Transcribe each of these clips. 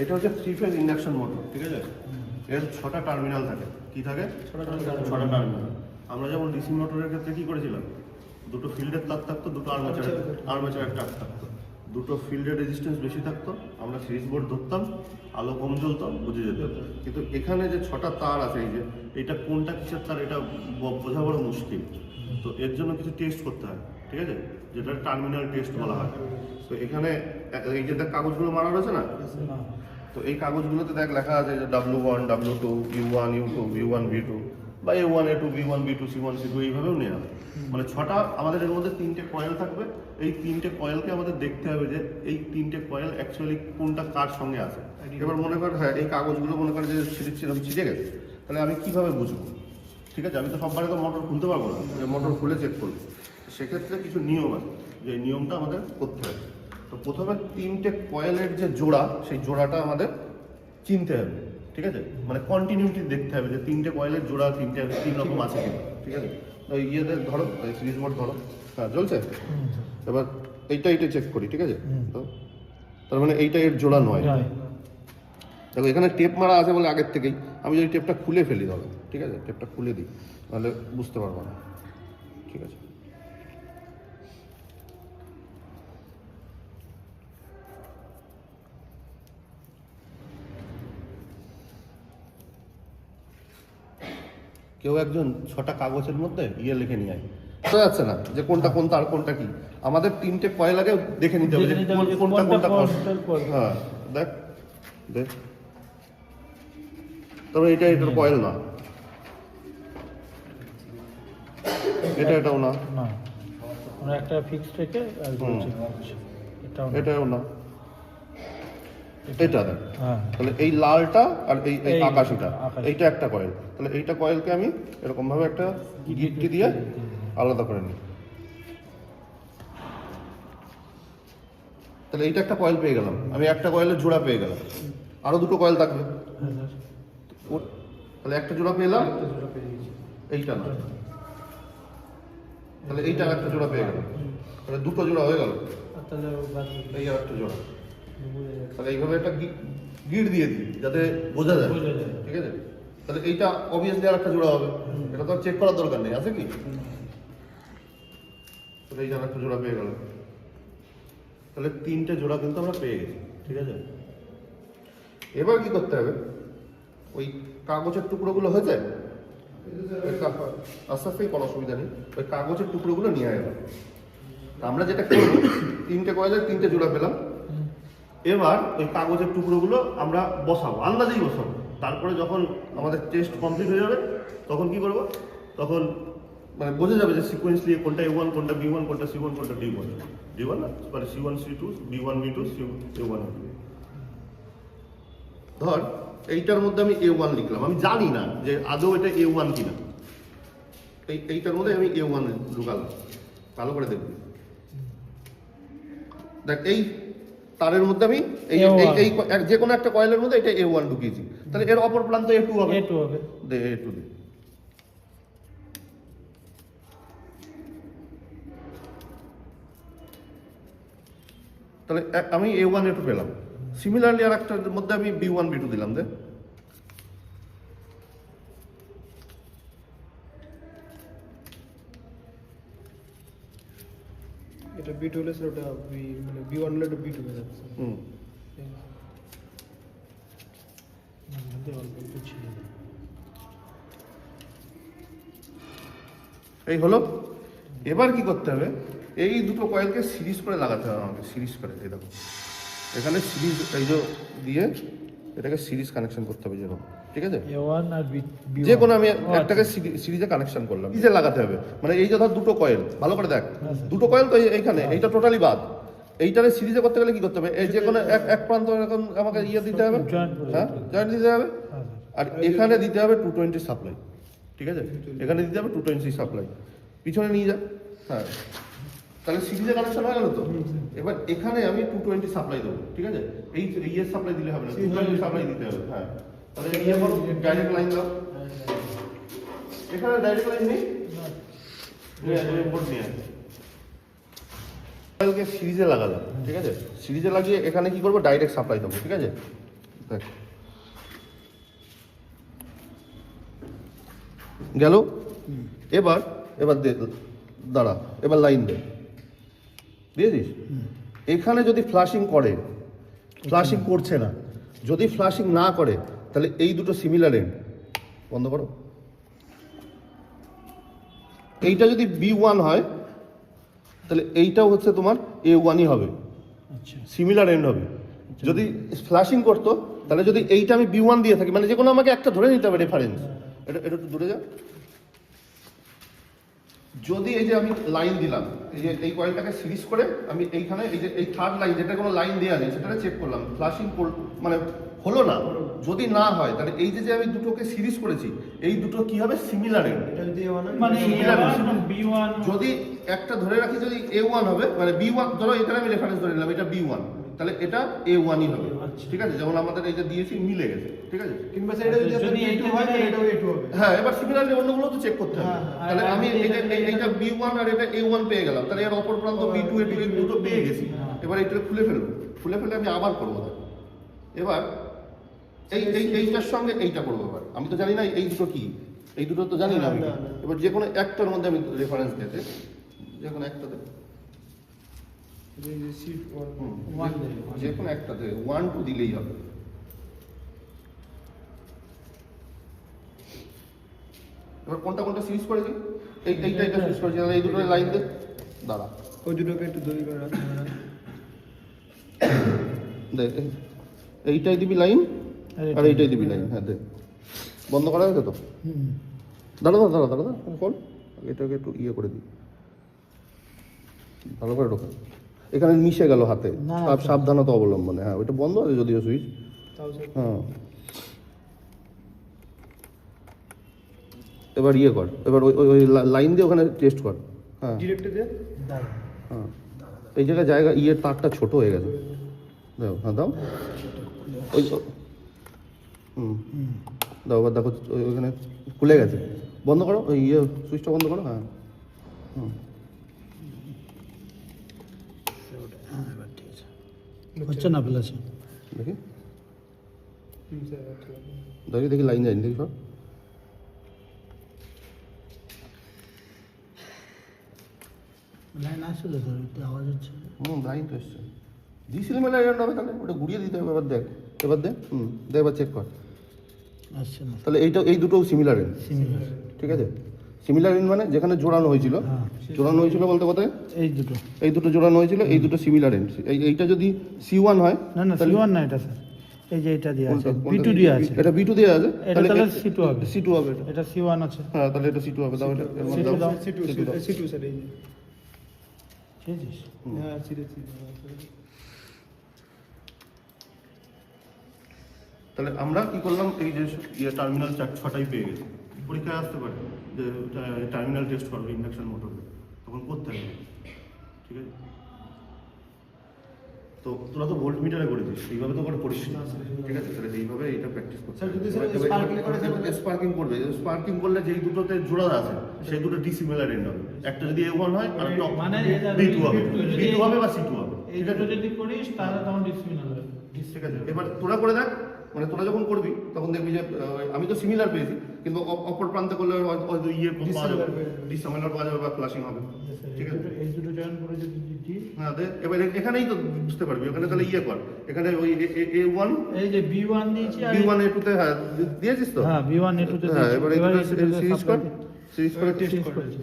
এটা হচ্ছে 3 phase induction motor, ঠিক আছে? এর 6টা টার্মিনাল থাকে। কি থাকে? 6টা টার্মিনাল। আমরা যেমন ডিসি মোটরের ক্ষেত্রে কি করেছিলাম, দুটো ফিল্ডের তার থাকতো, দুটো আর্মেচারের তার থাকতো, দুটো ফিল্ডের রেজিস্ট্যান্স বেশি থাকতো, আমরা সিরিজ বোর্ড ধরতাম, আলো কম জ্বলতো, বুঝে যেত। কিন্তু এখানে যে 6টা তার আছে, এই যে এটা কোনটা কিসের তার এটা বোঝা বড় মুশকিল। তো এর জন্য কিছু টেস্ট করতে হয়, ঠিক আছে, যেটা টার্মিনাল টেস্ট বলা হয়। তো এখানে এই যে কাগজগুলো মারা রয়েছে না, তো এই কাগজগুলোতে দেখ লেখা আছে যে W1, W2, U1, U2, V1, V2 বা A1, A2, B1, B2, C1, C2 এইভাবেও নেওয়া হয়। মানে 6টা, আমাদের এর মধ্যে 3টে কয়েল থাকবে। এই 3টে কয়েলকে আমাদের দেখতে হবে যে এই 3টে কয়েল অ্যাকচুয়ালি কোনটা কার সঙ্গে আছে। এবার মনে কর, হ্যাঁ, এই কাগজগুলো মনে কর যে ছিঁড়ে গেছে, তাহলে আমি কীভাবে বুঝবো? ঠিক আছে, আমি তো সববারে তো মোটর খুলতে পারবো না, মোটর খুলে চেক করবো। সেক্ষেত্রে কিছু নিয়ম আছে, যে নিয়মটা আমাদের করতে হবে। তো প্রথমে 3টে কয়েলের যে জোড়া, সেই জোড়াটা আমাদের চিনতে হবে, ঠিক আছে? মানে কন্টিনিউটি দেখতে হবে যে 3টে কয়েলের জোড়া 3 রকম আছে কিনা, ঠিক আছে? ওই ইয়েদের ধরো, সিরিজ বোর্ড ধরো, হ্যাঁ জ্বলছে। এবার এইটা চেক করি, ঠিক আছে? তো তার মানে এইটা এর জোড়া নয়। দেখো এখানে টেপ মারা আছে বলে আগের থেকেই আমি যদি টেপটা খুলে ফেলি ধরো, ঠিক আছে, টেপটা খুলে দিই, তাহলে বুঝতে পারবো না, ঠিক আছে? কেউ একজন 6টা কাগজের মধ্যে লিখে নিয়ে আয়, বোঝা যাচ্ছে না যে কোনটা কোন তার কোনটা কি। আমাদের 3টে কয়েল আগে দেখে নিতে হবে যে কোনটা কোনটা। হ্যাঁ দেখ দেখ, তবে এটার কয়েল না, এটাও না, আমরা একটা ফিক্স রেখে এটাও না, এটা দেখ। তাহলে এই লালটা আর এই আকাশিটা, এইটা একটা কয়েল। তাহলে এইটা কয়েলকে আমি এরকম ভাবে একটা গিট্টি দিয়ে আলাদা করে নিই। তাহলে এইটা একটা কয়েল পেয়ে গেলাম, আমি একটা কয়েলের জোড়া পেয়ে গেলাম। আরো দুটো কয়েল থাকবে, তাহলে একটা জোড়া পেলাম, এইটা না, তাহলে এইটা একটা জোড়া পেয়ে গেল, তাহলে দুটো জোড়া হয়ে গেল। এই একটা জোড়া, তাহলে এইভাবে একটা গিট দিয়ে দিই যাতে বোঝা যায়, ঠিক আছে? তাহলে এইটা অবভিয়াসলি আর একটা জোড়া হবে, এটা তো আর চেক করার দরকার নেই, আছে কি? তাহলে এই একটা জোড়া পেয়ে গেল। তাহলে 3টে জোড়া কিন্তু আমরা পেয়ে গেছি, ঠিক আছে? এবার কি করতে হবে, ওই কাগজের টুকরোগুলো হয়েছে, আস্তে আস্তেই কোনো অসুবিধা নেই, ওই কাগজের টুকরোগুলো নিয়ে এলাম। আমরা যেটা করবো, 3টে কয়েলের 3টে জোড়া পেলাম। এবার ওই কাগজের টুকরোগুলো আমরা বসাবো, আন্দাজেই বসাবো। তারপরে যখন আমাদের টেস্ট কমপ্লিট হয়ে যাবে, তখন কি করবো, তখন মানে বোঝা যাবে যে সিকোয়েন্সলি কোনটা A1, কোনটা B1, কোনটা C1, কোনটা D1 না, মানে C1 C2, B1 B2, A1 ধর এইটার মধ্যে আমি A1 লিখলাম, আমি জানি না যে আদৌ এটা A1 কিনা। এইটার মধ্যে আমি A1 ঢুকালাম, ভালো করে দেখবি। দেখ এই তারের মধ্যে আমি এই যে কোনো একটা কয়েলের মধ্যে এটা A1 ঢুকিয়েছি, তাহলে এর অপর প্রান্ত A2 হবে। দে A2 দে। তাহলে আমি A1 A2 পেলাম। সিমিলারলি আর একটার মধ্যে আমি B1 B2 দিলাম, দে। এটা B2 হলে স্যার ওটা মানে B1 হলে ওটা B2 হয়ে যাচ্ছে। এই হলো। এবার কি করতে হবে, এই দুটো কয়েলকে সিরিজ করে লাগাতে হবে আমাকে, সিরিজ করে। এই দেখো এখানে সিরিজ এই যে দিয়ে এটাকে সিরিজ কানেকশন করতে হবে যেরকম, ঠিক আছে? যে কোনো আমি একটাকে সিরিজে কানেকশন করলাম, সিরিজে লাগাতে হবে। মানে এই যে ধর দুটো কয়েল, ভালো করে দেখ, দুটো কয়েল তো এইখানে, এইটা টোটালি বাদ। এইটারে সিরিজে করতে গেলে কি করতে হবে, এই যে কোনো এক প্রান্ত এরকম আমাকে দিতে হবে, হ্যাঁ জয়েন্ট দিতে হবে। আর এখানে দিতে হবে 220 সাপ্লাই, ঠিক আছে? এখানে দিতে হবে 220 সাপ্লাই, পিছনে নিয়ে যা। হ্যাঁ, তাহলে সিরিজে কানেকশন হয়ে গেল তো। এবার এখানে আমি 220 সাপ্লাই দেবো, ঠিক আছে? এই ইয়ের সাপ্লাই দিলে হবে না, 220 সাপ্লাই দিতে হবে। হ্যাঁ, তাহলে ইয়ে করো, ডাইরেক্ট লাইন দাও। এখানে ডাইরেক্ট লাইন নেই, বোর্ড নিয়ে কয়েলকে সিরিজে লাগালাম, ঠিক আছে? সিরিজে লাগিয়ে এখানে কি করবো, ডাইরেক্ট সাপ্লাই দেবো, ঠিক আছে? দেখ গেল। এবার এবার দে, দাঁড়া, এবার লাইন দে, দিয়েছিস। এখানে যদি ফ্লাশিং করে, ফ্লাশিং করছে না, যদি ফ্লাশিং না করে তাহলে এই দুটো সিমিলার এন্ড বন্ধ করো। এইটা যদি B1 হয় তাহলে এইটাও হচ্ছে তোমার A1ই হবে, আচ্ছা সিমিলার এন্ড হবে। যদি ফ্লাশিং করতো তাহলে যদি এইটা আমি B1 দিয়ে থাকি, মানে যে কোনো আমাকে একটা ধরে নিতে হবে রেফারেন্স। এটা এটা একটু দূরে যা। যদি এই যে আমি লাইন দিলাম, এই যে এই কয়েলটাকে সিরিজ করে আমি এইখানে এই যে এই থার্ড লাইন যেটা কোনো লাইন দেওয়া নেই সেটা চেক করলাম, ফ্লাশিং মানে হলো না। যদি না হয় তাহলে এই যে আমি দুটোকে সিরিজ করেছি এই দুটো কি হবে, সিমিলার এন্ড। এটা যদি A1 হয়, মানে similar A1 B1 যদি একটা ধরে রাখি, যদি A1 হবে মানে B1, ধরো এটা আমি রেফারেন্স ধরে নিলাম, এটা B1, তাহলে এটা A1ই হবে। আচ্ছা। ঠিক আছে, যেমন আমাদের এই যে দিয়েছি মিলে গেছে। ঠিক আছে, কিংবা সেটা যদি যদি A2 হয় তাহলে এটাও A2 হবে। হ্যাঁ, এবার সিমিলারলি অন্যগুলো তো চেক করতে হবে। হ্যাঁ, তাহলে আর আমি এটা এইটা B1 আর এটা A1 পেয়ে গেলাম, তাহলে এর অপর প্রান্ত B2 A2 এই দুটো পেয়ে গেছি। হ্যাঁ। এবার এইটা খুলে ফেলবো, খুলে ফেলে আমি আবার করবো। এবার এইটার সঙ্গে এইটা করবো। এবার আমি তো জানি না এই দুটো কি, এই দুটো তো জানি না আমি। না। এবার যে কোনো একটার মধ্যে আমি রেফারেন্স দিতে, যে কোনো একটাতে, এই যে C1 1 দেবে যে কোনো একটাতে 1 2 দিলেই হবে। এবার কোনটা কোনটা সিরিজ করেছি, এইটা সিরিজ করেছি, তাহলে এই দুটো লাইন দে, দাঁড়া ওই দুটোকে একটু দই করে রাখ। দে, এইটাই দিবি লাইন আর এইটাই দিবি লাইন। হ্যাঁ দে, বন্ধ করা হয়েছে তো। হুম দাঁড়া দাঁড়া দাঁড়া দাঁড়া, ফোন এটাকে একটু ইয়ে করে দিই, ভালো করে ঢোকা। এখানে মিশে গেল হাতে, না, সাবধানতা অবলম্বনে। হ্যাঁ, ওইটা বন্ধ আছে যদিও সুইচ। তাও স্যার হ্যাঁ, এবার ইয়ে কর, এবার ওই ওই লাইন দিয়ে ওখানে টেস্ট কর। হ্যাঁ ডিরেক্টে দে। দাও হ্যাঁ, এই জায়গায় জায়গা ইয়ের তারটা ছোট হয়ে গেছে। দাও, হ্যাঁ দাও, ওই হুম দাও। এবার দেখো ওইখানে খুলে গেছে, বন্ধ করো ওই ইয়ে সুইচটা বন্ধ করো। হ্যাঁ হুম, হ্যাঁ এবার ঠিক আছে, হচ্ছে না ফেলেছে। দেখি স্যার আচ্ছা। দেখি দেখি লাইন যায়নি, দেখি সব। লাইন আসছে তো স্যার, একটু আওয়াজ হচ্ছে। লাইন তো এসছে, দিয়েছিলি মেলা এরকম হবে, তাহলে ওটা ঘুরিয়ে দিতে হবে। এবার দেখ, এবার দে, দে, এবার চেক কর। আসছে না তাহলে এই দুটোও সিমিলার এন্ড। সিমিলার। ঠিক আছে, সিমিলার এন্ড মানে যেখানে জোড়ানো হয়েছিল, হ্যাঁ জোড়ানো হয়েছিল বলতে কোথায়, এই দুটো, এই দুটো জোড়ানো হয়েছিল, এই দুটো সিমিলার এন্ড। এইটা যদি C1 হয়, না না তাহলে- C1 না এটা স্যার, এই যে এটা দেওয়া আছে কোনটা- B2 দেওয়া আছে, এটা B2 দেওয়া আছে, এটা তাহলে C2 হবে। C2 হবে এটা। এটা C1 আছে। হ্যাঁ, তাহলে এটা C2 হবে। দাও এটা, এর মধ্যে C2 দাও। দাও। C2 স্যার এই যে। বুঝেছিস? হ্যাঁ সিরিজ। তাহলে আমরা কি করলাম, এই যে ইয়ে টার্মিনাল 6টাই পেয়ে গেছি। পরীক্ষায় আসতে পারে যে টার্মিনাল টেস্ট করবে ইন্ডাকশন মোটরে, তখন করতে হবে। ঠিক আছে, তো তোরা তো ভোল্ট মিটারে করেছিস, এইভাবে তো করে পড়িস না। ঠিক আছে, তাহলে এইভাবে এটা প্র্যাকটিস করতে স্যার, যদি হবে। স্যার sparking করে তাহলে- স্পার্কিং করবে, স্পার্কিং করলে যেই দুটোতে জোড়া আছে সেই দুটো ডিসিমিলার এন্ড হবে। একটা যদি A1 হয় আর একটা মানে B2 হবে, যদি- B2 হবে বা C2 হবে। এই দুটো যদি করিস তাহলে তখন ডিসমিনাল হবে। ঠিক আছে, এবার তোরা করে দেখ, মানে তোরা যখন করবি তখন দেখবি যে আমি তো সিমিলার পেয়েছি, কিন্তু অপর প্রান্তে করলে হয়তো ইয়ে পাওয়া যাবে, ডিসিমিলার পাওয়া যাবে বা ফ্লাশিং হবে। ঠিক আছে, এই দুটো জয়েন করে যদি দিই, হ্যাঁ দে, এবার এখানেই তো বুঝতে পারবি, ওখানে তাহলে ইয়ে কর, এখানে ওই A1 এই যে B1 দিয়েছি আর B1 A2 তে, হ্যাঁ দিয়েছিস তো। হ্যাঁ B1 A2 তে হ্যাঁ, দিয়েছি। এবার এবার এই সিরিজ কর, সিরিজ করে টেস্ট Change করে করেছি।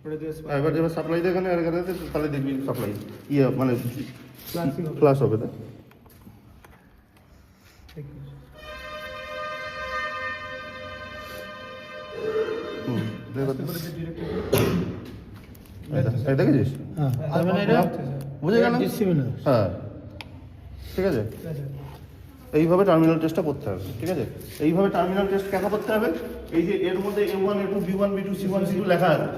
ওটা দিয়ে এবার যেবার সাপ্লাই দে এখানে, আর এখানে দে, তাহলে দেখবি সাপ্লাই ইয়ে মানে Flashing হবে। ফ্লাশ হবে। তাই ঠিক আছে। দে, এবার দে। তারপরে যে ডিরেক্টে এই দেখেছিস, হ্যাঁ তার মানে এটা বুঝে গেল। ডিসমিনাল। হ্যাঁ, ঠিক আছে, আচ্ছা এইভাবে টার্মিনাল টেস্টটা করতে হবে। ঠিক আছে, এইভাবে টার্মিনাল টেস্ট কেন করতে হবে, এই যে এর মধ্যে A1 A2 B1 B2 C1 C2 লেখা আছে,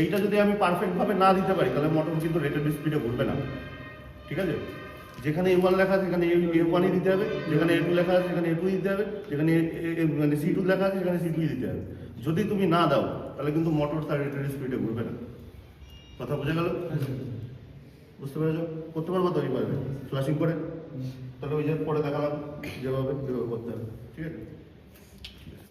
এইটা যদি আমি পারফেক্ট ভাবে না দিতে পারি তাহলে মোটর কিন্তু রেটেড স্পিডে ঘুরবে না। ঠিক আছে, যেখানে A1 লেখা আছে সেখানে A1 দিতে হবে, যেখানে A2 লেখা আছে সেখানে A2 দিতে হবে, যেখানে মানে C2 লেখা আছে সেখানে C2 দিতে হবে। যদি তুমি না দাও তাহলে কিন্তু মোটর তার রেটেড স্পিডে ঘুরবে না। কথা বোঝা গেল? বুঝতে পেরেছো? করতে পারবো তো এইভাবে ফ্লাশিং করে? তাহলে ওই যে পরে দেখালাম যেভাবে করতে হবে, ঠিক আছে।